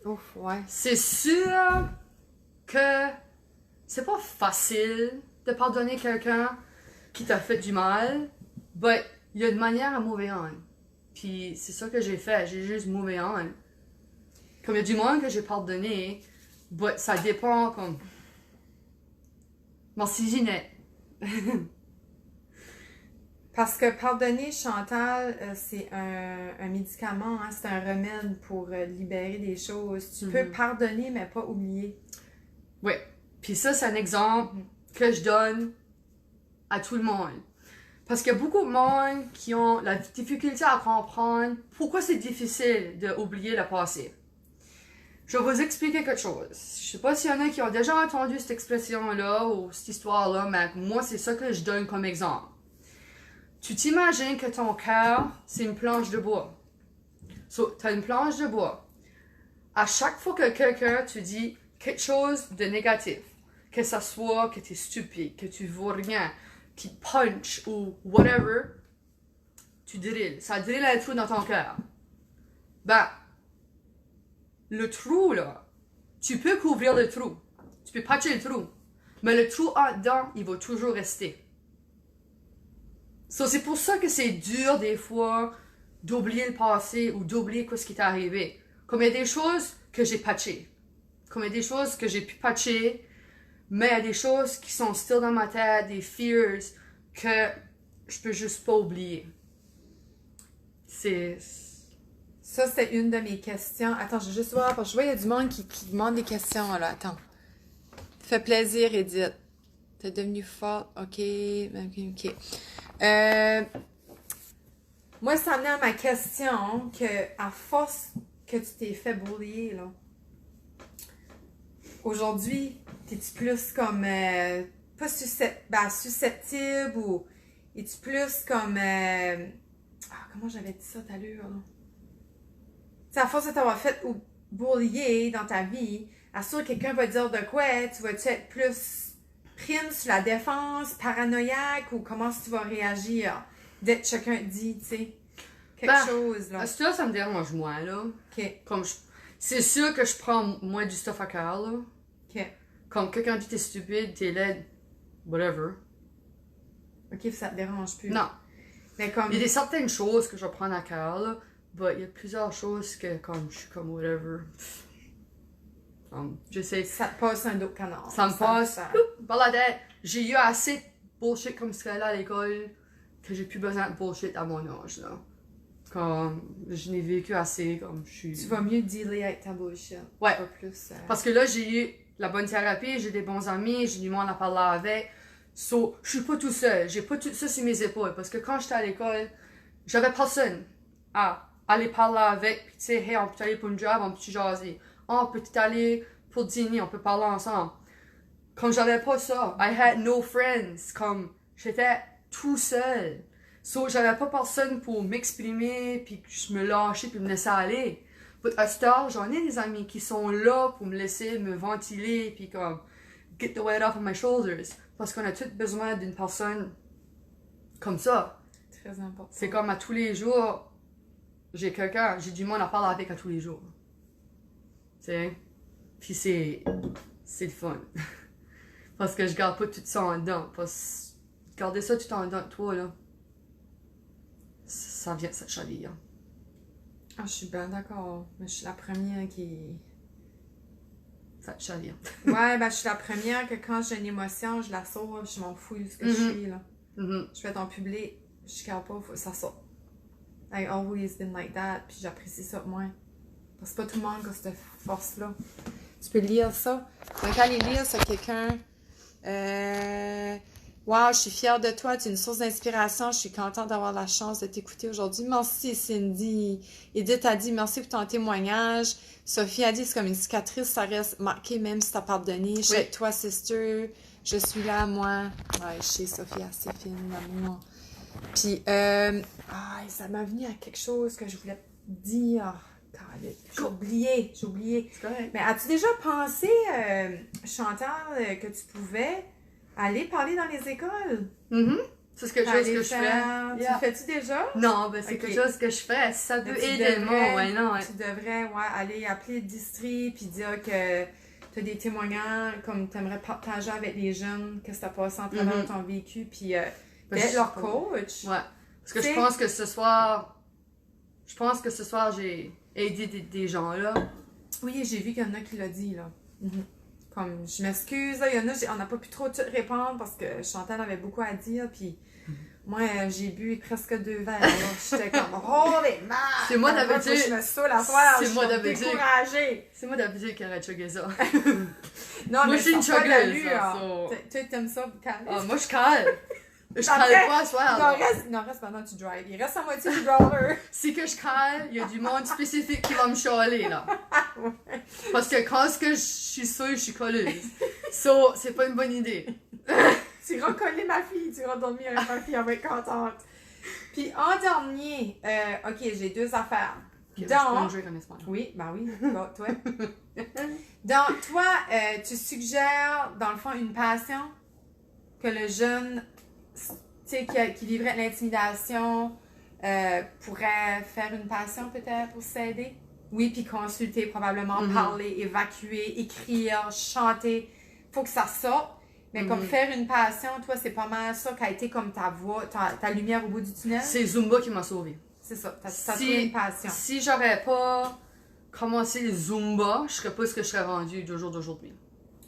Ouf, ouais. C'est sûr que c'est pas facile de pardonner quelqu'un qui t'a fait du mal, but il y a une manière à move on. Puis c'est ça que j'ai fait, j'ai juste move on. Comme il y a du monde que j'ai pardonné, but ça dépend comme... Merci Ginette. Parce que pardonner, Chantal, c'est un médicament, hein, c'est un remède pour libérer des choses. Tu peux pardonner, mais pas oublier. Oui. Puis ça, c'est un exemple que je donne à tout le monde. Parce qu'il y a beaucoup de monde qui ont la difficulté à comprendre pourquoi c'est difficile d'oublier le passé. Je vais vous expliquer quelque chose. Je sais pas s'il y en a qui ont déjà entendu cette expression-là ou cette histoire-là, mais moi, c'est ça que je donne comme exemple. Tu t'imagines que ton cœur, c'est une planche de bois. So, tu as une planche de bois. À chaque fois que quelqu'un te dit quelque chose de négatif, que ça soit que tu es stupide, que tu vaux rien, qui te punch ou whatever, tu drilles. Ça drille un trou dans ton cœur. Ben, le trou, là, tu peux couvrir le trou. Tu peux patcher le trou. Mais le trou en dedans, il va toujours rester. So, c'est pour ça que c'est dur, des fois, d'oublier le passé ou d'oublier ce qui t'est arrivé. Comme il y a des choses que j'ai patchées. Comme il y a des choses que j'ai pu patcher, mais il y a des choses qui sont still dans ma tête, des fears, que je peux juste pas oublier. C'est... Ça, c'est une de mes questions. Attends, je vais juste voir, parce que je vois, il y a du monde qui demande des questions, là. Attends. Fait plaisir, Edith. T'es devenue forte. OK. Moi, ça amenait à ma question que, à force que tu t'es fait bullier, là, aujourd'hui, t'es-tu plus comme, pas susceptible ou es-tu plus comme, comment j'avais dit ça tout à l'heure, là? Tu sais, à force de t'avoir fait bullier dans ta vie, assure que quelqu'un va dire de quoi, tu vas-tu être plus prime sur la défense, paranoïaque, ou comment tu vas réagir dès que quelqu'un dit, tu sais, quelque chose, là. Ça me dérange moins, là. OK. Comme c'est sûr que je prends moins du stuff à cœur, là. OK. Comme quelqu'un dit t'es stupide, t'es laide, whatever. OK, ça te dérange plus. Non. Mais comme... Il y a certaines choses que je vais prendre à cœur, là. Mais il y a plusieurs choses que, comme, je suis comme whatever. J'essaie. Ça te passe un dos canard. Ça me passe par la tête. J'ai eu assez de bullshit comme ce là à l'école que j'ai plus besoin de bullshit à mon âge, là. Comme, je n'ai vécu assez, comme je suis... Tu vas mieux dealer avec ta bullshit. Ouais. Pas plus... Parce que là, j'ai eu la bonne thérapie, j'ai des bons amis, j'ai du monde à parler avec. So, je suis pas tout seul. J'ai pas tout ça sur mes épaules. Parce que quand j'étais à l'école, j'avais personne à aller parler avec. Puis tu sais, hey, on peut aller pour une job, on peut jaser. On peut aller pour dîner, on peut parler ensemble. Comme j'avais pas ça, I had no friends. Comme j'étais tout seul. So, j'avais pas personne pour m'exprimer, puis que je me lâchais, puis me laisser aller. But à ce temps, j'en ai des amis qui sont là pour me laisser me ventiler, puis comme get the weight off of my shoulders. Parce qu'on a tous besoin d'une personne comme ça. Très important. C'est comme à tous les jours, j'ai quelqu'un, j'ai du monde à parler avec à tous les jours. Tu sais? Puis c'est le fun. Parce que je garde pas tout ça en dedans. Parce que garder ça tout en dedans de toi, là, ça vient de cette chaville. Ah, je suis bien d'accord. Mais je suis la première qui... Ça te chaville. Ouais, ben je suis la première que quand j'ai une émotion, je la sors, je m'en fous de ce que je suis, là. Je fais en public, je garde pas, faut que ça sorte. I always been like that, puis j'apprécie ça moins. Parce que c'est pas tout le monde qui a cette force-là. Tu peux lire ça. Donc, allez lire, c'est quelqu'un... Wow, je suis fière de toi, tu es une source d'inspiration, je suis contente d'avoir la chance de t'écouter aujourd'hui. Merci Cindy. Edith a dit merci pour ton témoignage. Sophie a dit c'est comme une cicatrice, ça reste marqué même si t'as pardonné. Je suis avec toi, sister. Je suis là, moi. Ouais, je sais, Sophie, assez fine, l'amour. Puis, ça m'a venu à quelque chose que je voulais te dire. J'ai oublié. C'est correct. Mais as-tu déjà pensé, Chantal, que tu pouvais aller parler dans les écoles? C'est quelque chose que je fais. Tu le fais-tu déjà? Non, ben c'est quelque chose que je fais. Si ça peut aider le monde, ouais, non. Tu devrais aller appeler le district puis dire que t'as des témoignages comme t'aimerais partager avec les jeunes, qu'est-ce que t'as passé en travers de ton vécu, puis d'être leur coach. Ouais. Parce que je pense que ce soir, j'ai aidé des gens là. Oui, j'ai vu qu'il y en a qui l'a dit, là. Comme, je m'excuse, là, il y en a, on n'a pas pu trop tout répondre parce que Chantal avait beaucoup à dire, puis moi, j'ai bu presque 2 verres, là. J'étais comme, oh, les marques! C'est moi d'habitude. Je me saoule à soir, C'est moi d'habitude. découragée. C'est moi d'habitude qui aurait chugué ça. Non, moi, mais je suis une c'est pas de chuggeuse. l'allure. Toi, t'aimes ça, calme. Ah, moi, je cale. Je cale pas à soir. Il en reste pendant que tu drives. Il reste à moitié du driver. Si que je cale, il y a du monde spécifique qui va me chialer, là. Parce que quand je suis sûre, je suis colleuse. So, c'est pas une bonne idée. Tu iras coller ma fille, tu iras dormir avec ma fille, elle va être contente. Puis en dernier, ok, j'ai 2 affaires. Okay, Donc, je en espagnol. oui, ben oui, bon, toi. Donc, toi, tu suggères, dans le fond, une passion que le jeune, tu sais, qui vivrait de l'intimidation, pourrait faire une passion peut-être pour s'aider? Oui, puis consulter, probablement, parler, évacuer, écrire, chanter. Faut que ça sorte. Mais comme faire une passion, toi, c'est pas mal ça qui a été comme ta voix, ta lumière au bout du tunnel. C'est Zumba qui m'a sauvée. C'est ça, t'as trouvé une passion. Si j'aurais pas commencé le Zumba, je serais pas ce que je serais rendue du jour d'aujourd'hui.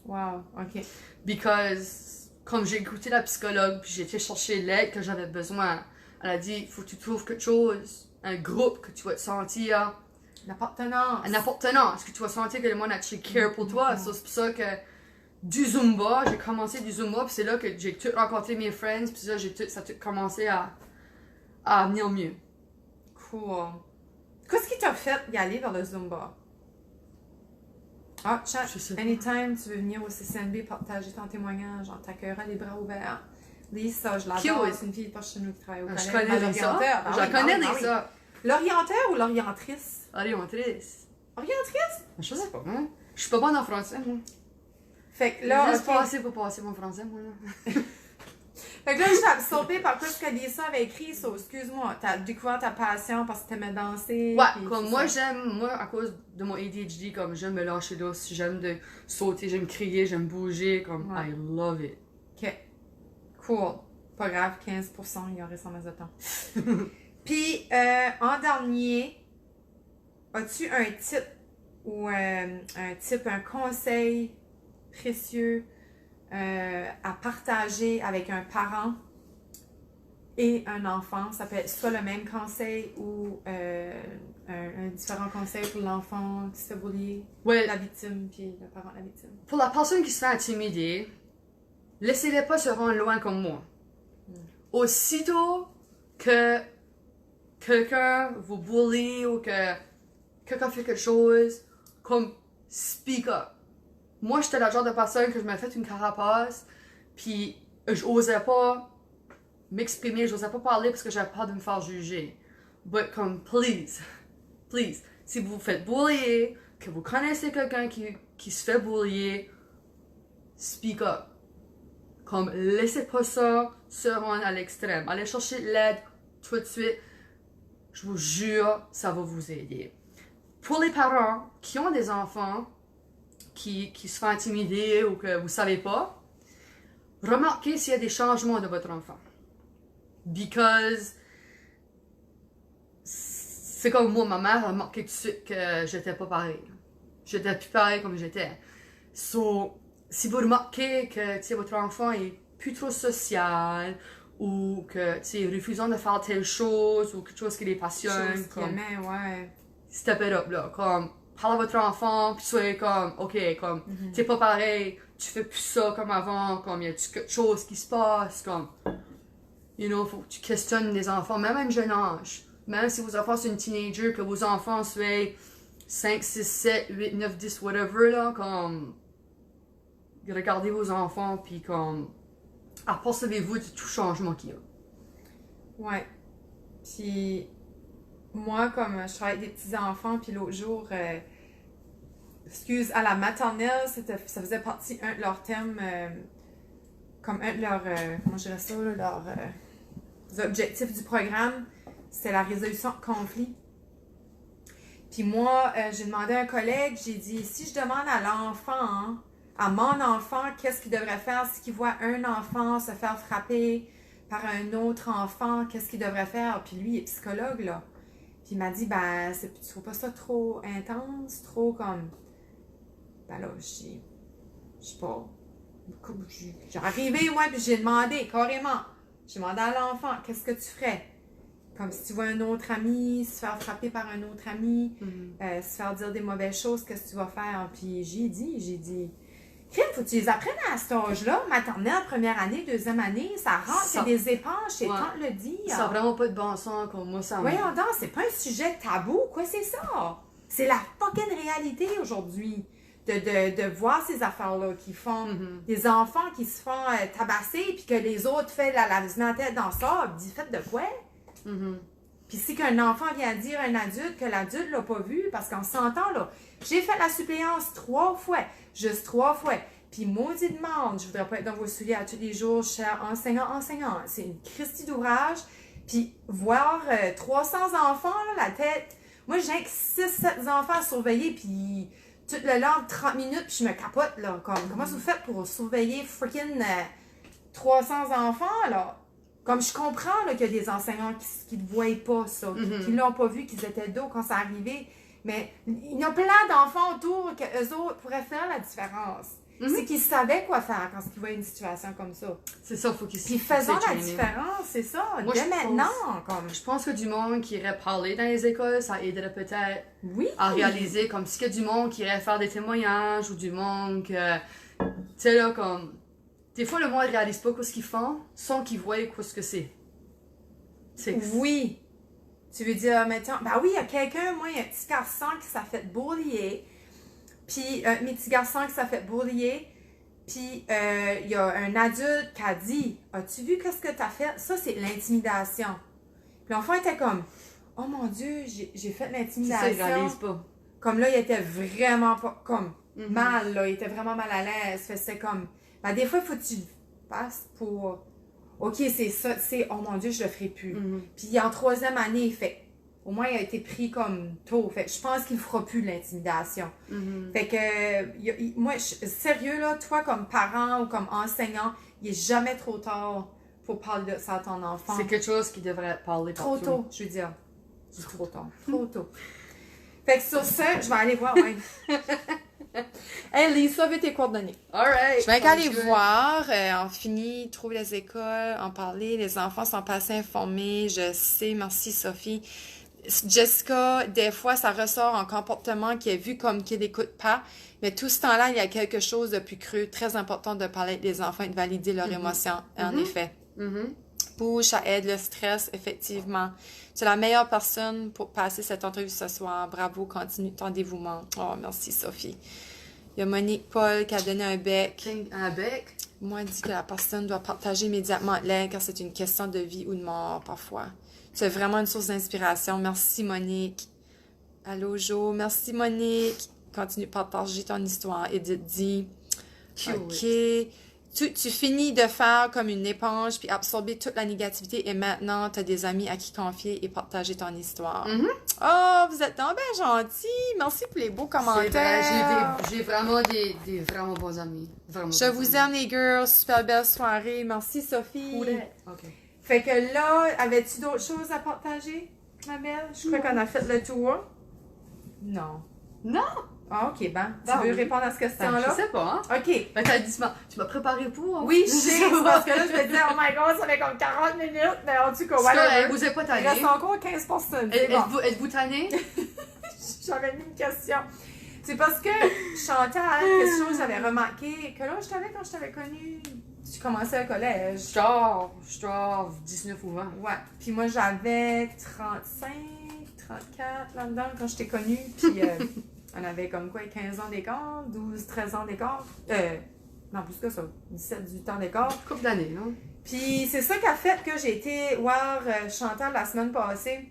Wow, ok. Because, comme j'ai écouté la psychologue, puis j'ai été chercher l'aide que j'avais besoin, elle a dit, il faut que tu trouves quelque chose, un groupe que tu vas te sentir... Une appartenance. Une appartenance, que tu vas sentir que le monde a care pour toi. So, c'est pour ça que du Zumba, j'ai commencé du Zumba, puis c'est là que j'ai tout rencontré mes friends, puis ça a tout commencé à venir mieux. Cool. Qu'est-ce qui t'a fait y aller vers le Zumba? Ah, chat, anytime tu veux venir au CCNB partager ton témoignage, on t'accueillera les bras ouverts. Lisa, je l'adore, c'est une fille de chez nous qui travaille au collège. Je connais Lisa. Je connais Lisa. L'orienteur ou l'orientrice? Orientrice. Orientrice? Je sais pas, moi. Je suis pas bonne en français, moi. Fait que là, juste pas assez pour passer mon français, moi, là. Fait que là, je suis absorbée par ce que Lisa avait écrit, so, excuse-moi, t'as découvert ta passion parce que t'aimais danser. Ouais, comme moi, à cause de mon ADHD, comme j'aime me lâcher là, j'aime de sauter, j'aime crier, j'aime bouger, comme, I love it. Ok, cool. Pas grave, 15%, il y aurait 100 de temps. Puis, en dernier, as-tu un tip ou un conseil précieux à partager avec un parent et un enfant? Ça peut être soit le même conseil ou un différent conseil pour l'enfant qui se fait bullier, la victime, puis le parent de la victime. Pour la personne qui se fait intimider, laissez-les pas se rendre loin comme moi. Aussitôt que quelqu'un vous bully ou que quelqu'un fait quelque chose, comme speak up. Moi, j'étais le genre de personne que je me fait une carapace, puis j'osais pas m'exprimer, j'osais pas parler parce que j'avais peur de me faire juger. But comme, please, si vous vous faites bullier, que vous connaissez quelqu'un qui se fait bullier, speak up. Comme, laissez pas ça se rendre à l'extrême. Allez chercher l'aide tout de suite. Je vous jure, ça va vous aider. Pour les parents qui ont des enfants qui se font intimider ou que vous savez pas, remarquez s'il y a des changements de votre enfant. Because c'est comme moi, ma mère a remarqué tout de suite que j'étais pas pareil. J'étais plus pareil comme j'étais. So, si vous remarquez que votre enfant est plus trop social ou que refusant de faire telle chose ou quelque chose qui les passionne, comme step it up là, comme parle à votre enfant puis soyez comme ok, comme t'es pas pareil, tu fais plus ça comme avant, comme y a quelque chose qui se passe, comme faut que tu questionnes les enfants même à un jeune âge, même si vos enfants sont une teenager, que vos enfants soient 5, 6, 7, 8, 9, 10, whatever là, comme regardez vos enfants puis comme apercevez-vous de tout changement qu'il y a. Ouais. Puis moi, comme je travaille avec des petits-enfants, puis l'autre jour, à la maternelle, ça faisait partie un de leurs thèmes, comme un de leurs, comment je dirais ça, là, leurs objectifs du programme, c'était la résolution de conflits. Puis moi, j'ai demandé à un collègue, j'ai dit, si je demande à l'enfant, hein, à mon enfant, qu'est-ce qu'il devrait faire s'il voit un enfant se faire frapper par un autre enfant, qu'est-ce qu'il devrait faire? Puis lui, il est psychologue, là. Puis il m'a dit, ben, tu trouves pas ça trop intense, trop comme... Ben là, je sais pas. J'ai arrivé, moi, puis j'ai demandé, carrément. J'ai demandé à l'enfant, qu'est-ce que tu ferais? Comme si tu vois un autre ami, se faire frapper par un autre ami, se faire dire des mauvaises choses, qu'est-ce que tu vas faire? Puis j'ai dit, Kim, faut que tu les apprennes à cet âge-là, maternelle, première année, deuxième année, ça rentre, c'est des éponges, c'est temps de le dire. Ça n'a vraiment pas de bon sens comme moi, ça. Voyons donc, c'est pas un sujet tabou, quoi, c'est ça? C'est la fucking réalité aujourd'hui. De voir ces affaires-là qui font des enfants qui se font tabasser puis que les autres font la tête dans ça, dis faites de quoi? Puis si qu'un enfant vient dire à un adulte que l'adulte l'a pas vu, parce qu'on s'entend là, j'ai fait la suppléance 3 fois, juste 3 fois, puis maudit demande, je voudrais pas être dans vos souliers à tous les jours, cher enseignant, c'est une Christie d'ouvrage, puis voir 300 enfants, là, la tête, moi j'ai 6-7 enfants à surveiller, puis tout le long de 30 minutes, puis je me capote, là. Comment vous faites pour surveiller freaking 300 enfants, là? Comme je comprends là, qu'il y a des enseignants qui ne voient pas ça, qui ne l'ont pas vu, qu'ils étaient dos quand c'est arrivé. Mais il y a plein d'enfants autour qu'eux autres pourraient faire la différence. C'est qu'ils savaient quoi faire quand ils voyaient une situation comme ça. C'est ça, il faut qu'ils Puis faisons la différence, c'est ça. Moi, dès maintenant. Je pense que du monde qui irait parler dans les écoles, ça aiderait peut-être à réaliser. Comme si qu'il y a du monde qui irait faire des témoignages ou du monde que. Tu sais, là, comme. Des fois, le monde ne réalise pas ce qu'ils font sans qu'ils voient ce que c'est. Oui. Tu veux dire, mettons. Ben oui, il y a quelqu'un, moi, il y a un petit garçon qui s'est fait bullier. Puis, mes petits garçons qui s'est fait bullier. Puis, il y a un adulte qui a dit, as-tu vu qu'est-ce que tu as fait? Ça, c'est l'intimidation. Puis l'enfant était comme, oh mon Dieu, j'ai fait l'intimidation. C'est ça, il réalise pas. Comme là, il était vraiment pas, comme, mal, là. Il était vraiment mal à l'aise. C'était comme, ben, des fois, il faut que tu passes pour, OK, c'est ça, c'est, oh mon Dieu, je le ferai plus. Puis, en 3e année, il fait, au moins, il a été pris comme tôt. Fait je pense qu'il ne fera plus l'intimidation. Fait que, moi, sérieux, là, toi, comme parent ou comme enseignant, il n'est jamais trop tard pour parler de ça à ton enfant. C'est quelque chose qui devrait parler trop partout. tôt, je veux dire. C'est trop tard. Trop tôt. Fait que sur ça, je vais aller voir. Ouais. Hey, Lisa, veut tes coordonnées. Alright. Je vais aller voir. On finit, trouver les écoles, en parler. Les enfants sont pas assez informés. Je sais, merci Sophie. Jessica, des fois, ça ressort en comportement qui est vu comme qu'il n'écoute pas, mais tout ce temps-là, il y a quelque chose de plus creux, très important de parler avec les enfants et de valider leurs émotions, en effet. Bouge, ça aide le stress, effectivement. Tu es la meilleure personne pour passer cette entrevue ce soir. Bravo, continue ton dévouement. Oh, merci Sophie. Il y a Monique Paul qui a donné un bec. Un bec? Moi, dit que la personne doit partager immédiatement l'aide car c'est une question de vie ou de mort, parfois. Tu es vraiment une source d'inspiration. Merci, Monique. Allô, Jo. Merci, Monique. Continue de partager ton histoire. Edith dit, OK. Tu finis de faire comme une éponge puis absorber toute la négativité et maintenant, tu as des amis à qui confier et partager ton histoire. Oh, vous êtes donc bien gentils. Merci pour les beaux commentaires. J'ai vraiment des vraiment bons amis. Vraiment Je vous aime, les girls. Super belle soirée. Merci, Sophie. OK. Fait que là, avais-tu d'autres choses à partager, ma belle? Je crois qu'on a fait le tour. Non. Non! Ah, OK, ben. Tu veux répondre à cette question-là? Je sais pas, hein? OK. Ben, tu m'as préparé pour. Oui, je sais. Parce que là, je me disais, oh my God, ça fait comme 40 minutes. Mais en tout cas, voilà. Vous êtes pas tanné. Il reste encore 15 personnes. Êtes-vous tanné? J'avais mis une question. C'est parce que Chantal, quelque chose que j'avais remarqué, que là, je t'avais quand je t'avais connue. Tu commençais au collège. Genre 19 ou 20. Ouais. Puis moi, j'avais 35, 34 là-dedans quand je t'ai connue. Puis on avait comme quoi, 15 ans d'écart, 12, 13 ans d'écart. Non, plus que ça. 17, 18 ans d'écart. Couple d'années, non? Puis c'est ça qui a fait que j'ai été voir Chantal la semaine passée.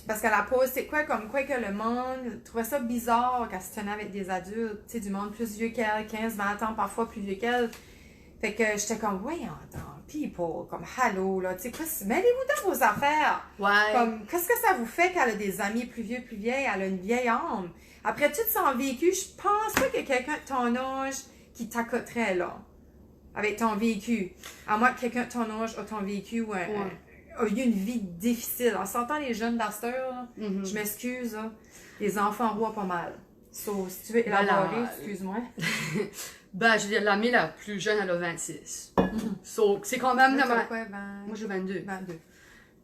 Parce qu'à la pause, c'est quoi comme quoi que le monde trouvait ça bizarre qu'elle se tenait avec des adultes. Tu sais, du monde plus vieux qu'elle, 15, 20 ans, parfois plus vieux qu'elle. Fait que j'étais comme, voyons, attends, people, comme hello, là, tu sais, mêlez-vous dans vos affaires. Ouais. Comme, qu'est-ce que ça vous fait qu'elle a des amis plus vieux, plus vieilles, elle a une vieille âme? Après tout son vécu, je pense pas qu'il y a quelqu'un de ton âge qui t'accoterait, là, avec ton vécu. À moins que quelqu'un de ton âge a ton vécu ou a eu une vie difficile. En sentant les jeunes d'Astor, je m'excuse, là, les enfants roient pas mal. So, si tu veux élaborer, excuse-moi. Ben, je veux dire, l'amie la plus jeune, elle a 26. So, c'est quand même... Moi, Moi, j'ai 22. 22.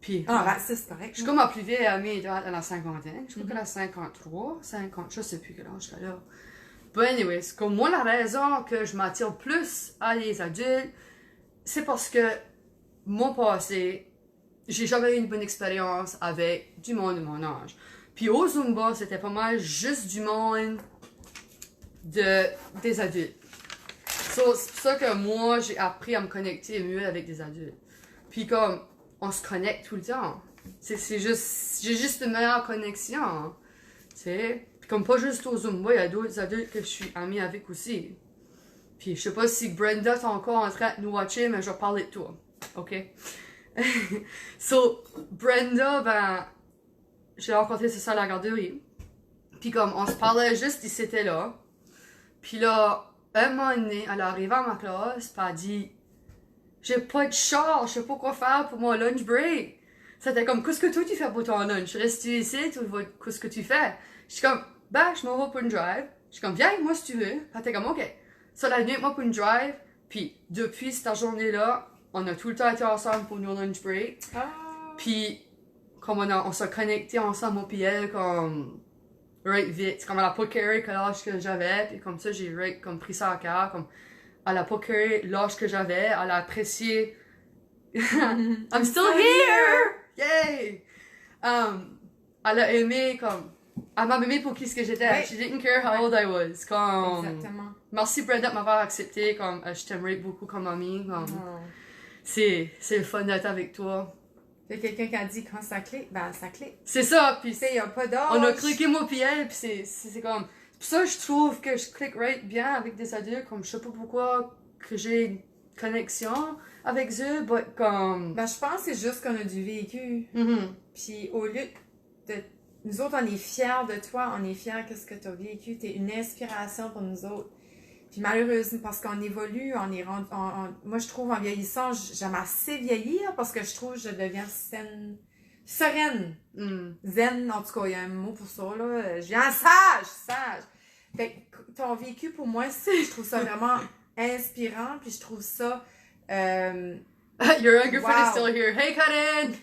Puis... Ah, 26, c'est correct. Je suis comme ma plus vieille amie, elle a la cinquantaine. Je crois qu'elle a 53, 50, je sais plus quel âge qu'elle a. But anyways, comme moi, la raison que je m'attire plus à les adultes, c'est parce que mon passé, j'ai jamais eu une bonne expérience avec du monde de mon âge. Puis au Zumba, c'était pas mal juste du monde des adultes. So, c'est pour ça que moi, j'ai appris à me connecter mieux avec des adultes. Puis comme, on se connecte tout le temps. C'est juste, j'ai juste une meilleure connexion. Hein. Tu sais? Puis comme pas juste au Zumba, il y a d'autres adultes que je suis amie avec aussi. Puis je sais pas si Brenda est encore en train de nous watcher, mais je vais parler de toi. OK? So, Brenda, ben, j'ai rencontré c'est ça à la garderie. Puis comme, on se parlait juste, il s'était là. Puis là, un moment donné, elle est arrivée à ma classe, puis elle a dit « J'ai pas de char, je sais pas quoi faire pour mon lunch break. » C'était comme « Qu'est-ce que toi tu fais pour ton lunch? Je reste ici, qu'est-ce que tu fais? » Je suis comme « Ben, je m'en vais pour une drive. » Je suis comme « Viens, moi si tu veux. » Elle était comme « OK. » Ça, elle est venue avec moi pour une drive, puis depuis cette journée-là, on a tout le temps été ensemble pour nos lunch break. Puis, comme on s'est connectés ensemble au PL, comme... right vite. Comme elle a pas carré que l'âge que j'avais, puis comme ça, j'ai comme pris ça à cœur, comme elle a pas carré l'âge que j'avais, elle a apprécié. I'm still here! Yay! Elle a aimé, comme, elle m'a aimé pour qui ce que j'étais. Ouais. She didn't care how old I was. Comme, Exactement. merci Brenda de m'avoir accepté, comme, je t'aimerais beaucoup comme amie, comme, c'est le fun d'être avec toi. Il y a quelqu'un qui a dit quand ça clique, ben ça clique. C'est ça, puis Tu sais, il n'y a pas d'âge. on a cliqué moi puis elle, puis c'est comme... Pour ça, je trouve que je clique right bien avec des adultes, comme je sais pas pourquoi que j'ai une connexion avec eux, but comme... Ben, je pense que c'est juste qu'on a du vécu. Puis au lieu de... Nous autres, on est fiers de toi, on est fiers de ce que tu as vécu. Tu es une inspiration pour nous autres. Puis malheureusement, parce qu'on évolue, on est rendu... moi, je trouve, en vieillissant, j'aime assez vieillir parce que je trouve que je deviens sereine. Zen, en tout cas, il y a un mot pour ça, là. Je viens sage. Fait que ton vécu, pour moi, je trouve ça vraiment inspirant, puis je trouve ça... Your younger friend is Wow. still here. Hey, Karen!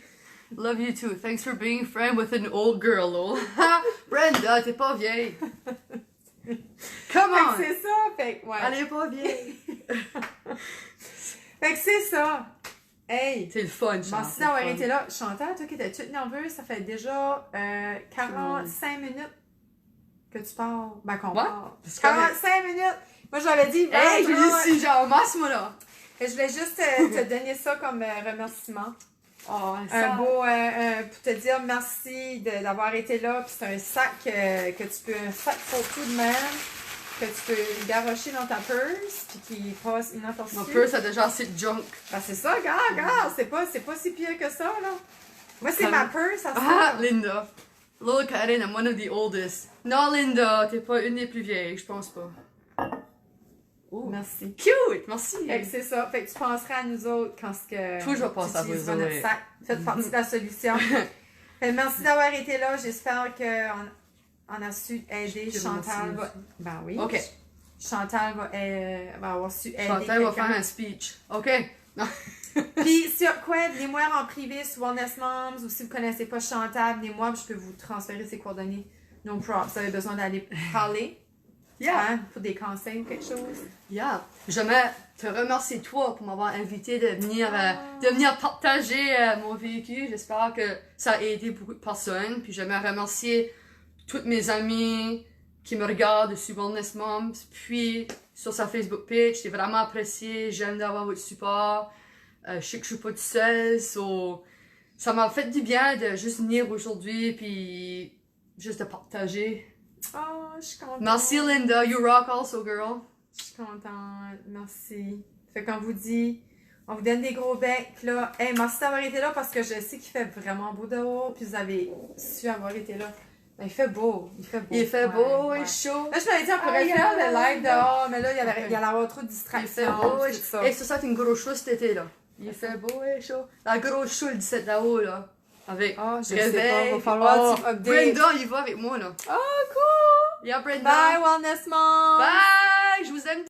Love you too. Thanks for being friend with an old girl, lol. Brenda, t'es pas vieille. Come Fait on! que c'est ça, fait que, ouais. Elle est pas vieille. Fait que c'est ça. Hey! C'est le fun, Chantal. Merci d'avoir été là. Chantal, toi qui étais toute nerveuse, ça fait déjà 45 minutes que tu parles. Ben, qu'on parle. C'est 45 minutes! Moi, j'avais dit 20 Hey, je minutes. suis genre masse, moi, là. Et je voulais juste te donner ça comme remerciement. Oh, Un beau, pour te dire merci d'avoir été là. Puis c'est un sac que tu peux, un sac photo de même, que tu peux garrocher dans ta purse, puis qui passe inaperçu. Mon purse a déjà assez de junk. Ben c'est ça, regarde, c'est pas si pire que ça, là. Moi, c'est ma purse, à ça. Ah, Linda. Little Karen, I'm one of the oldest. Non, Linda, t'es pas une des plus vieilles, je pense pas. Oh. Merci. Cute, merci. Fait que c'est ça. Fait que tu penseras à nous autres quand ce que Toi, je vais penser à vous utiliseras notre autres. sac. Faites partie de la solution. Fait que merci d'avoir été là. J'espère qu'on a su aider. Je te Chantal remercie. va... Ben oui. Ok. Chantal va avoir su aider Chantal va quelqu'un. faire un speech. Ok. Non. Puis, sur quoi, venez-moi en privé sur Wellness Moms ou si vous connaissez pas Chantal, venez-moi, puis je peux vous transférer ses coordonnées. No problem. Vous avez besoin d'aller parler. Yeah. Hein, pour des conseils ou quelque chose. Yeah. J'aimerais te remercier toi pour m'avoir invité de venir partager mon vécu. J'espère que ça a aidé beaucoup de personnes. Puis j'aimerais remercier toutes mes amies qui me regardent sur Wellness Moms. Puis sur sa Facebook page, j'ai vraiment apprécié. J'aime d'avoir votre support. Je sais que je suis pas toute seule. So, ça m'a fait du bien de juste venir aujourd'hui. Puis juste de partager. Oh, je suis contente. Merci Linda, you rock also girl. Je suis contente. Merci. Fait qu'on vous dit On vous donne des gros becs, là. Hey, merci d'avoir été là parce que je sais qu'il fait vraiment beau dehors, puis vous avez su avoir été là. Ben, il fait beau. Il fait beau ouais. et chaud. Là, je m'avais dit, on pourrait faire le live dehors, mais là, il allait avoir trop de Il distractions. fait beau et tout chaud. ça. Et ça, c'est une grosse chose cet été, là. Il fait beau et chaud. La grosse choule le 17 d'août, là. Avec Ah, je sais réveil. pas, va falloir Oh, que tu updates. Brenda, il va avec moi, là. Oh, cool! Yeah, Brenda. Bye, Wellness Mom! Bye! Je vous aime